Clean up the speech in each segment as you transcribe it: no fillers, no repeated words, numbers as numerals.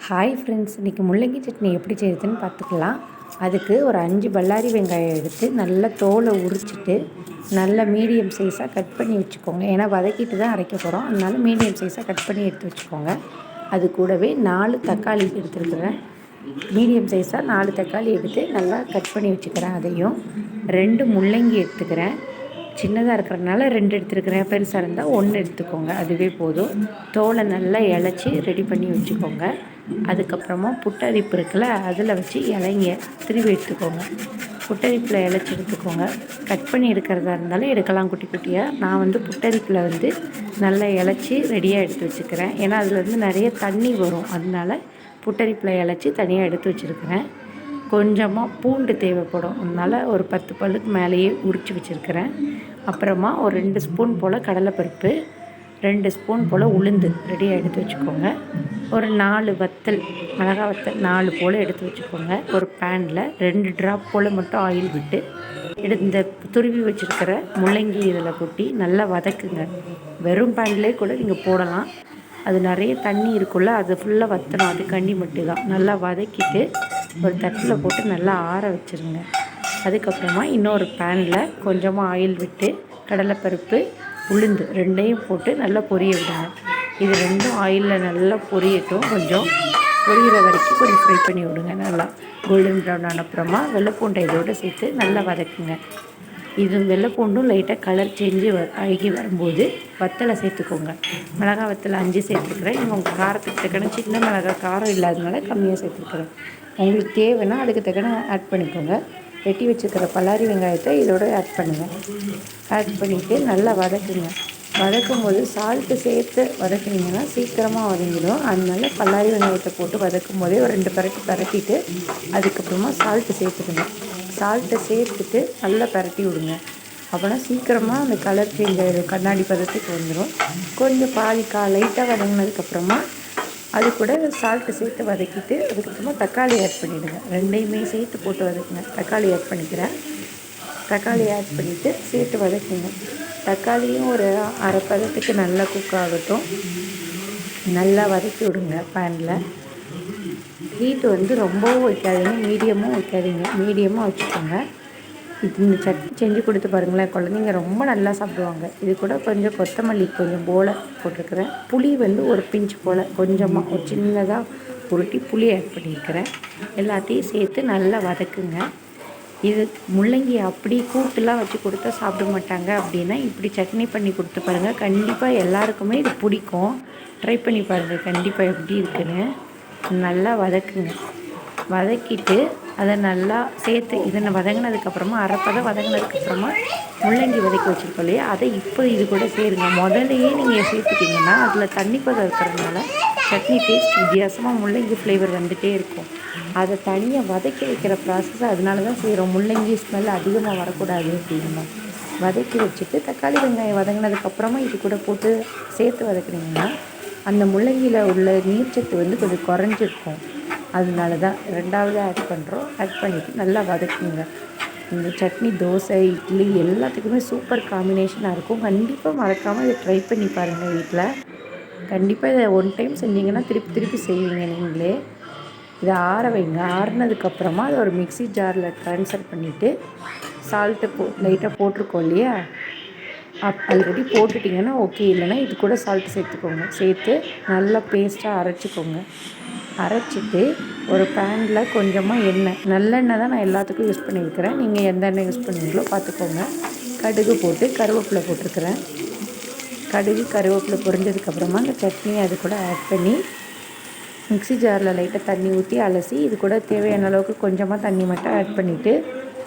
Hi friends, இன்றைக்கி முள்ளங்கி சட்னி எப்படி செய்யுதுன்னு பார்த்துக்கலாம். அதுக்கு ஒரு 5 பல்லாரி வெங்காயம் எடுத்து நல்லா தோலை உரிச்சிட்டு நல்லா மீடியம் சைஸாக கட் பண்ணி வச்சுக்கோங்க. ஏன்னா வதக்கிட்டு தான் அரைக்க போகிறோம், அதனால மீடியம் சைஸாக கட் பண்ணி எடுத்து வச்சுக்கோங்க. அது கூடவே 4 தக்காளி எடுத்துருக்குறேன். மீடியம் சைஸாக 4 தக்காளி எடுத்து நல்லா கட் பண்ணி வச்சுக்கிறேன். அதையும் 2 முள்ளங்கி எடுத்துக்கிறேன். சின்னதாக இருக்கிறதுனால 2 எடுத்துருக்கிறேன். பெருசாக இருந்தால் 1 எடுத்துக்கோங்க, அதுவே போதும். தோலை நல்லா இலச்சி ரெடி பண்ணி வச்சுக்கோங்க. அதுக்கப்புறமா புட்டரிப்பு இருக்குல்ல, அதில் வச்சு இலைங்க திருவி எடுத்துக்கோங்க. புட்டரிப்பில் இலைச்சி எடுத்துக்கோங்க. கட் பண்ணி எடுக்கிறதா இருந்தாலும் எடுக்கலாம் குட்டி குட்டியாக. நான் புட்டரிப்பில் நல்லா இலைச்சி ரெடியாக எடுத்து வச்சுக்கிறேன். ஏன்னா அதில் நிறைய தண்ணி வரும், அதனால புட்டரிப்பில் இலைச்சி தனியாக எடுத்து வச்சுருக்கிறேன். கொஞ்சமாக பூண்டு தேவைப்படும், அதனால் ஒரு 10 பல்லுக்கு மேலேயே உரித்து வச்சுருக்கிறேன். அப்புறமா ஒரு 2 ஸ்பூன் போல் கடலைப்பருப்பு, 2 ஸ்பூன் போல் உளுந்து ரெடியாக எடுத்து வச்சுக்கோங்க. ஒரு 4 வத்தல், மிளகா வத்தல் 4 போல் எடுத்து வச்சுக்கோங்க. ஒரு பேனில் 2 ட்ராப் போல் மட்டும் ஆயில் விட்டு இந்த துருவி வச்சுருக்கிற முள்ளங்கி இதில் கொட்டி நல்லா வதக்குங்க. வெறும் பேன்லேயே கூட நீங்கள் போடலாம். அது நிறைய தண்ணி இருக்குல்ல, அது ஃபுல்லாக வற்றணும், அது கண்டி மட்டும் தான். நல்லா வதக்கிட்டு ஒரு தட்டில் போட்டு நல்லா ஆற வச்சுருங்க. அதுக்கப்புறமா இன்னொரு பேனில் கொஞ்சமாக ஆயில் விட்டு கடலைப்பருப்பு, உளுந்து 2ஐயும் போட்டு நல்லா பொரிய விடுங்க. இது 2ம் ஆயிலில் நல்லா பொரியட்டும். கொஞ்சம் பொரியிற வரைக்கும் கொஞ்சம் ஃப்ரை பண்ணி விடுங்க. நல்லா கோல்டன் ப்ரௌன் ஆனப்புறமா வெள்ளைப்பூண்டை இதோடு சேர்த்து நல்லா வதக்குங்க. இது வெள்ளைப்பூண்டும் லைட்டாக கலர் சேஞ்சு ஆகி வரும்போது வத்தலை சேர்த்துக்கோங்க. மிளகா வத்தலை 5 சேர்த்துக்கிறேன். நீங்கள் உங்கள் காரத்துக்கு தக்கன, சின்ன மிளகாய் காரம் இல்லாததுனால கம்மியாக சேர்த்துக்கிறேன். உங்களுக்கு தேவைன்னா அதுக்கு தக்கன ஆட் பண்ணிக்கோங்க. வெட்டி வச்சுக்கிற பல்லாரி வெங்காயத்தை இதோட ஆட் பண்ணுங்கள். ஆட் பண்ணிவிட்டு நல்லா வதக்குங்க. வதக்கும் போது சால்ட்டு சேர்த்து வதக்குனீங்கன்னா சீக்கிரமாக வதங்கிடும். அதனால பல்லாரி வெங்காயத்தை போட்டு வதக்கும் போதே ஒரு 2 பரட்டு பரட்டிட்டு அதுக்கப்புறமா சால்ட்டு சேர்த்துக்கணும். சால்ட்டை சேர்த்துட்டு நல்லா பரட்டி விடுங்க. அப்போனா சீக்கிரமாக அந்த கலர் சேஞ்ச் ஆகிடும், கண்ணாடி பதத்துக்கு வந்துடும். கொஞ்சம் லைட்டாக வதங்கினதுக்கப்புறமா அது கூட சால்ட்டு சேர்த்து வதக்கிட்டு அதுக்கப்புறமா தக்காளி ஆட் பண்ணிவிடுங்க. 2ஐயுமே சேர்த்து போட்டு வதக்குங்க. தக்காளி ஆட் பண்ணிக்கிறேன். தக்காளி ஆட் பண்ணிவிட்டு சேர்த்து வதக்குங்க. தக்காளியும் ஒரு அரை பதத்துக்கு நல்லா குக் ஆகட்டும். நல்லா வதக்கி விடுங்க. பேனில் ஹீட்டு ரொம்பவும் வைக்காதீங்க, மீடியமும் வைக்காதீங்க, மீடியமாக வச்சுக்கோங்க. இந்த சட்னி செஞ்சு கொடுத்து பாருங்களேன், குழந்தைங்க ரொம்ப நல்லா சாப்பிடுவாங்க. இது கூட கொஞ்சம் கொத்தமல்லி கொஞ்சம் போல் போட்டிருக்கிறேன். புளி ஒரு பிஞ்சு போல் கொஞ்சமாக ஒரு சின்னதாக உருட்டி புளி ஆட் பண்ணியிருக்கிறேன். எல்லாத்தையும் சேர்த்து நல்லா வதக்குங்க. இது முள்ளங்கி அப்படி கூட்டுலாம் வச்சு கொடுத்தா சாப்பிட மாட்டாங்க. அப்படின்னா இப்படி சட்னி பண்ணி கொடுத்து பாருங்கள், கண்டிப்பாக எல்லாருக்குமே இது பிடிக்கும். ட்ரை பண்ணி பாருங்கள் கண்டிப்பாக எப்படி இருக்குன்னு. நல்லா வதக்குங்க. வதக்கிட்டு அதை நல்லா சேர்த்து இதை வதங்கினதுக்கப்புறமா அரைப்பதம் வதங்கினதுக்கப்புறமா முள்ளங்கி வதக்கி வச்சுருக்கோம் இல்லையா, அதை இப்போ இது கூட சேருங்க. முதல்லையே நீங்கள் சேர்த்துட்டிங்கன்னா அதில் தண்ணி பதம் இருக்கிறதுனால சட்னி டேஸ்ட் வித்தியாசமாக முள்ளங்கி ஃப்ளேவர் வந்துகிட்டே இருக்கும். அதை தனியாக வதக்கி வைக்கிற ப்ராசஸ் அதனால தான் செய்கிறோம். முள்ளங்கி ஸ்மெல் அதிகமாக வரக்கூடாது அப்படின்னா வதக்கி வச்சுட்டு தக்காளி வெங்காயம் வதங்கினதுக்கப்புறமா இது கூட போட்டு சேர்த்து வதக்குனீங்கன்னா அந்த முள்ளங்கியில் உள்ள நீர்ச்சத்து கொஞ்சம் குறைஞ்சிருக்கும். அதனால தான் 2வது ஆட் பண்ணுறோம். ஆட் பண்ணிவிட்டு நல்லா வதக்குங்க. இந்த சட்னி தோசை, இட்லி எல்லாத்துக்குமே சூப்பர் காம்பினேஷனாக இருக்கும். கண்டிப்பாக மறக்காமல் இதை ட்ரை பண்ணி பாருங்கள் வீட்டில். கண்டிப்பாக இதை 1 டைம் செஞ்சிங்கன்னா திருப்பி திருப்பி செய்வீங்க நீங்களே. இதை ஆற வைங்க. ஆறுனதுக்கப்புறமா அதை ஒரு மிக்ஸி ஜாரில் ட்ரான்ஸ்ஃபர் பண்ணிவிட்டு சால்ட்டு லைட்டாக போட்டிருக்கோம் இல்லையா, ஆல்ரெடி போட்டுட்டிங்கன்னா ஓகே, இல்லைன்னா இது கூட சால்ட்டு சேர்த்துக்கோங்க. சேர்த்து நல்லா பேஸ்ட்டாக அரைச்சிக்கோங்க. அரைச்சிட்டு ஒரு பேனில் கொஞ்சமாக எண்ணெய், நல்லெண்ணெய் தான் நான் எல்லாத்துக்கும் யூஸ் பண்ணியிருக்கிறேன். நீங்கள் எந்த எண்ணெய் யூஸ் பண்ணுவீங்களோ பார்த்துக்கோங்க. கடுகு போட்டு கருவேப்பிலை போட்டிருக்கிறேன். கடுகு கருவேப்பிலை பொரிஞ்சதுக்கப்புறமா அந்த சட்னியை அது கூட ஆட் பண்ணி மிக்ஸி ஜாரில் லைட்டாக தண்ணி ஊற்றி அலசி இது கூட தேவையான அளவுக்கு கொஞ்சமாக தண்ணி மட்டும் ஆட் பண்ணிவிட்டு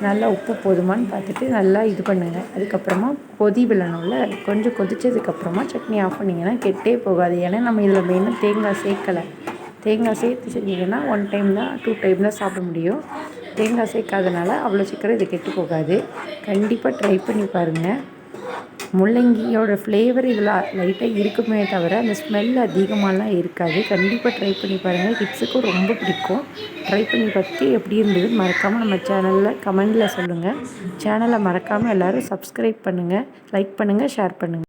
நல்லா உப்பு போதுமான்னு பார்த்துட்டு நல்லா இது பண்ணுங்கள். அதுக்கப்புறமா கொதி விழணும்ல, கொஞ்சம் கொதித்ததுக்கப்புறமா சட்னி ஆஃப் பண்ணிங்கன்னா கெட்டே போகாது. ஏன்னா நம்ம இதில் மெயினாக தேங்காய் சேர்க்கலை. தேங்காய் சேர்த்து செஞ்சிங்கன்னா 1 டைம் தான் 2 டைம் தான் சாப்பிட முடியும். தேங்காய் சேர்க்காதனால அவ்வளோ சீக்கிரம் இது கெட்டு போகாது. கண்டிப்பாக ட்ரை பண்ணி பாருங்கள். முள்ளங்கியோட ஃப்ளேவர் இதில் லைட்டாக இருக்குமே தவிர அந்த ஸ்மெல் அதிகமாகலாம் இருக்காது. கண்டிப்பாக ட்ரை பண்ணி பாருங்கள். கிட்ஸுக்கும் ரொம்ப பிடிக்கும். ட்ரை பண்ணி பார்த்து எப்படி இருந்தது மறக்காமல் நம்ம சேனலில் கமெண்டில் சொல்லுங்கள். சேனலை மறக்காமல் எல்லோரும் சப்ஸ்கிரைப் பண்ணுங்கள், லைக் பண்ணுங்கள், ஷேர் பண்ணுங்கள்.